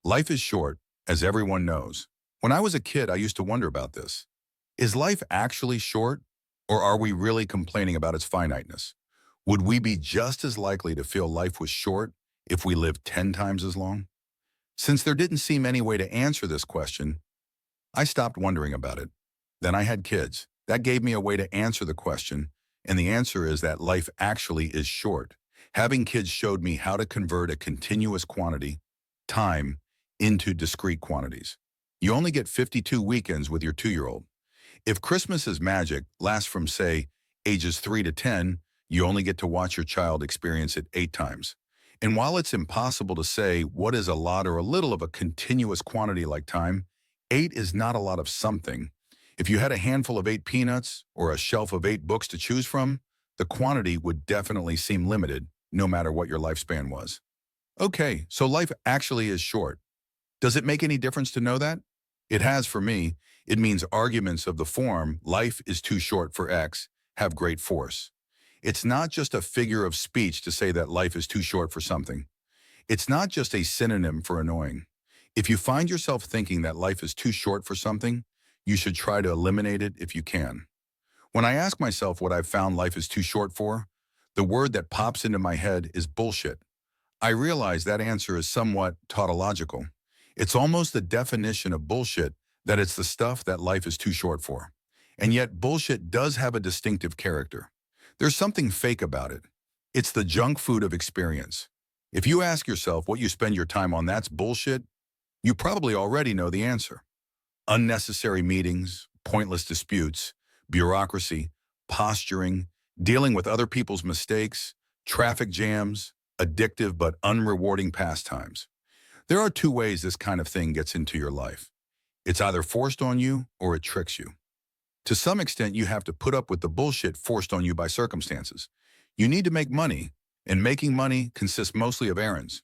Life is short, as everyone knows. When I was a kid, I used to wonder about this. Is life actually short, or are we really complaining about its finiteness? Would we be just as likely to feel life was short if we lived 10 times as long? Since there didn't seem any way to answer this question, I stopped wondering about it. Then I had kids. That gave me a way to answer the question, and the answer is that life actually is short. Having kids showed me how to convert a continuous quantity, time, into discrete quantities. You only get 52 weekends with your 2-year-old. If Christmas is magic, lasts from, say, ages 3 to 10, you only get to watch your child experience it 8 times. And while it's impossible to say what is a lot or a little of a continuous quantity like time, 8 is not a lot of something. If you had a handful of 8 peanuts or a shelf of 8 books to choose from, the quantity would definitely seem limited, no matter what your lifespan was. Okay, so life actually is short. Does it make any difference to know that? It has for me. It means arguments of the form, life is too short for X, have great force. It's not just a figure of speech to say that life is too short for something. It's not just a synonym for annoying. If you find yourself thinking that life is too short for something, you should try to eliminate it if you can. When I ask myself what I've found life is too short for, the word that pops into my head is bullshit. I realize that answer is somewhat tautological. It's almost the definition of bullshit that it's the stuff that life is too short for. And yet bullshit does have a distinctive character. There's something fake about it. It's the junk food of experience. If you ask yourself what you spend your time on that's bullshit, you probably already know the answer. Unnecessary meetings, pointless disputes, bureaucracy, posturing, dealing with other people's mistakes, traffic jams, addictive but unrewarding pastimes. There are two ways this kind of thing gets into your life. It's either forced on you or it tricks you. To some extent, you have to put up with the bullshit forced on you by circumstances. You need to make money, and making money consists mostly of errands.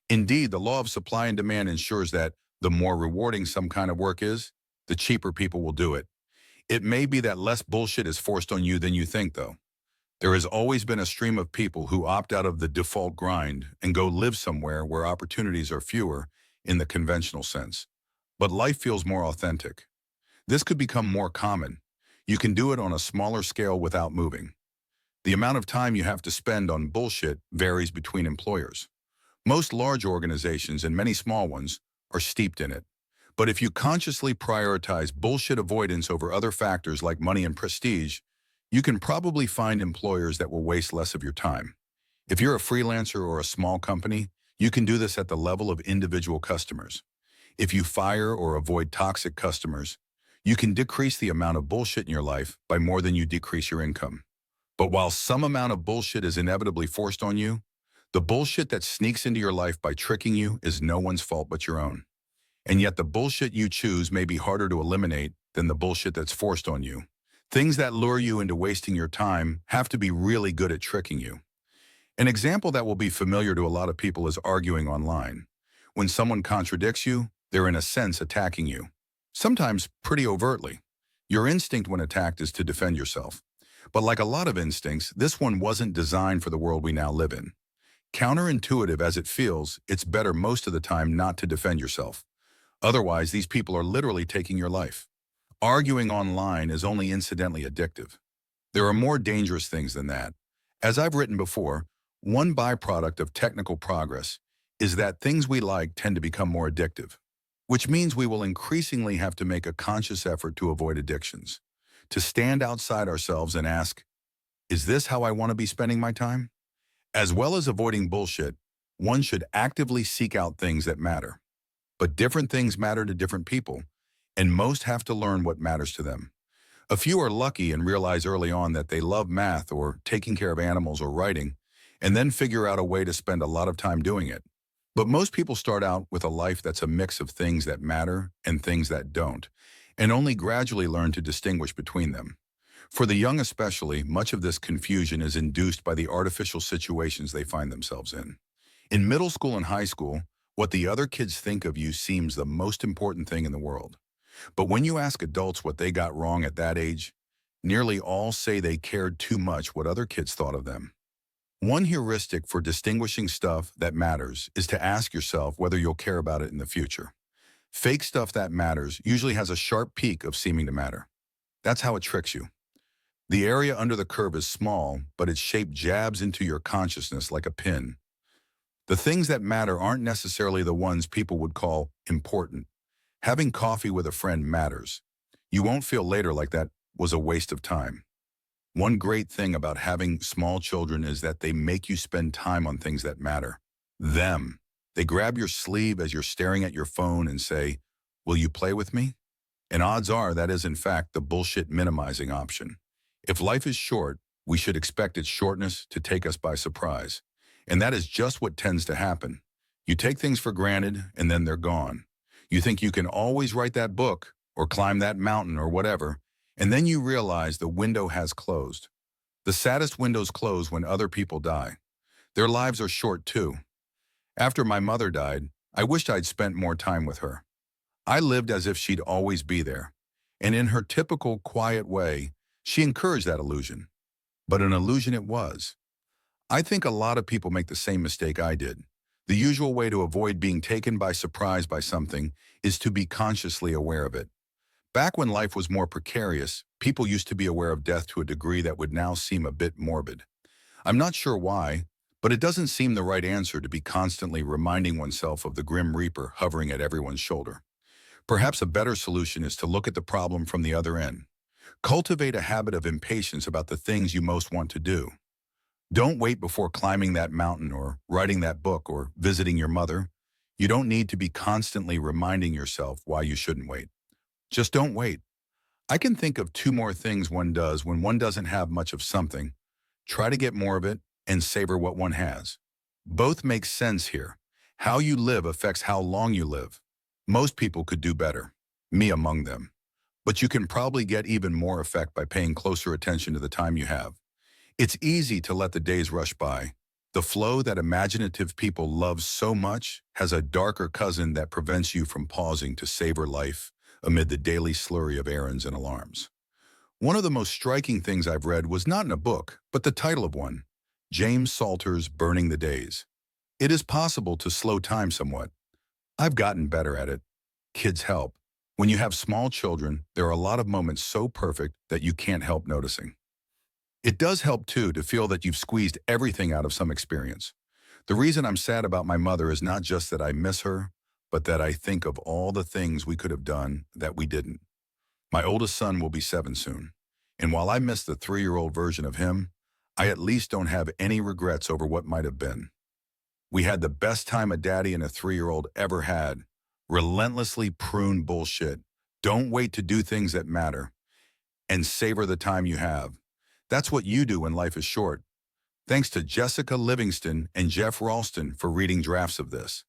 Indeed, the law of supply and demand ensures that the more rewarding some kind of work is, the cheaper people will do it. It may be that less bullshit is forced on you than you think, though. There has always been a stream of people who opt out of the default grind and go live somewhere where opportunities are fewer in the conventional sense. But life feels more authentic. This could become more common. You can do it on a smaller scale without moving. The amount of time you have to spend on bullshit varies between employers. Most large organizations and many small ones are steeped in it. But if you consciously prioritize bullshit avoidance over other factors like money and prestige, you can probably find employers that will waste less of your time. If you're a freelancer or a small company, you can do this at the level of individual customers. If you fire or avoid toxic customers, you can decrease the amount of bullshit in your life by more than you decrease your income. But while some amount of bullshit is inevitably forced on you, the bullshit that sneaks into your life by tricking you is no one's fault but your own. And yet the bullshit you choose may be harder to eliminate than the bullshit that's forced on you. Things that lure you into wasting your time have to be really good at tricking you. An example that will be familiar to a lot of people is arguing online. When someone contradicts you, they're in a sense attacking you. Sometimes pretty overtly. Your instinct when attacked is to defend yourself. But like a lot of instincts, this one wasn't designed for the world we now live in. Counterintuitive as it feels, it's better most of the time not to defend yourself. Otherwise, these people are literally taking your life. Arguing online is only incidentally addictive. There are more dangerous things than that. As I've written before, one byproduct of technical progress is that things we like tend to become more addictive, which means we will increasingly have to make a conscious effort to avoid addictions, to stand outside ourselves and ask, is this how I want to be spending my time? As well as avoiding bullshit, one should actively seek out things that matter. But different things matter to different people, and most have to learn what matters to them. A few are lucky and realize early on that they love math or taking care of animals or writing, and then figure out a way to spend a lot of time doing it. But most people start out with a life that's a mix of things that matter and things that don't, and only gradually learn to distinguish between them. For the young especially, much of this confusion is induced by the artificial situations they find themselves in. In middle school and high school, what the other kids think of you seems the most important thing in the world. But when you ask adults what they got wrong at that age, nearly all say they cared too much what other kids thought of them. One heuristic for distinguishing stuff that matters is to ask yourself whether you'll care about it in the future. Fake stuff that matters usually has a sharp peak of seeming to matter. That's how it tricks you. The area under the curve is small, but its shape jabs into your consciousness like a pin. The things that matter aren't necessarily the ones people would call important. Having coffee with a friend matters. You won't feel later like that was a waste of time. One great thing about having small children is that they make you spend time on things that matter. Them. They grab your sleeve as you're staring at your phone and say, "Will you play with me?" And odds are that is in fact the bullshit minimizing option. If life is short, we should expect its shortness to take us by surprise. And that is just what tends to happen. You take things for granted and then they're gone. You think you can always write that book or climb that mountain or whatever, and then you realize the window has closed. The saddest windows close when other people die. Their lives are short too. After my mother died, I wished I'd spent more time with her. I lived as if she'd always be there. And in her typical quiet way, she encouraged that illusion. But an illusion it was. I think a lot of people make the same mistake I did. The usual way to avoid being taken by surprise by something is to be consciously aware of it. Back when life was more precarious, people used to be aware of death to a degree that would now seem a bit morbid. I'm not sure why, but it doesn't seem the right answer to be constantly reminding oneself of the Grim Reaper hovering at everyone's shoulder. Perhaps a better solution is to look at the problem from the other end. Cultivate a habit of impatience about the things you most want to do. Don't wait before climbing that mountain or writing that book or visiting your mother. You don't need to be constantly reminding yourself why you shouldn't wait. Just don't wait. I can think of two more things one does when one doesn't have much of something. Try to get more of it and savor what one has. Both make sense here. How you live affects how long you live. Most people could do better, me among them. But you can probably get even more effect by paying closer attention to the time you have. It's easy to let the days rush by. The flow that imaginative people love so much has a darker cousin that prevents you from pausing to savor life amid the daily slurry of errands and alarms. One of the most striking things I've read was not in a book, but the title of one, James Salter's Burning the Days. It is possible to slow time somewhat. I've gotten better at it. Kids help. When you have small children, there are a lot of moments so perfect that you can't help noticing. It does help, too, to feel that you've squeezed everything out of some experience. The reason I'm sad about my mother is not just that I miss her, but that I think of all the things we could have done that we didn't. My oldest son will be 7 soon, and while I miss the 3-year-old version of him, I at least don't have any regrets over what might have been. We had the best time a daddy and a 3-year-old ever had. Relentlessly prune bullshit. Don't wait to do things that matter. And savor the time you have. That's what you do when life is short. Thanks to Jessica Livingston and Jeff Ralston for reading drafts of this.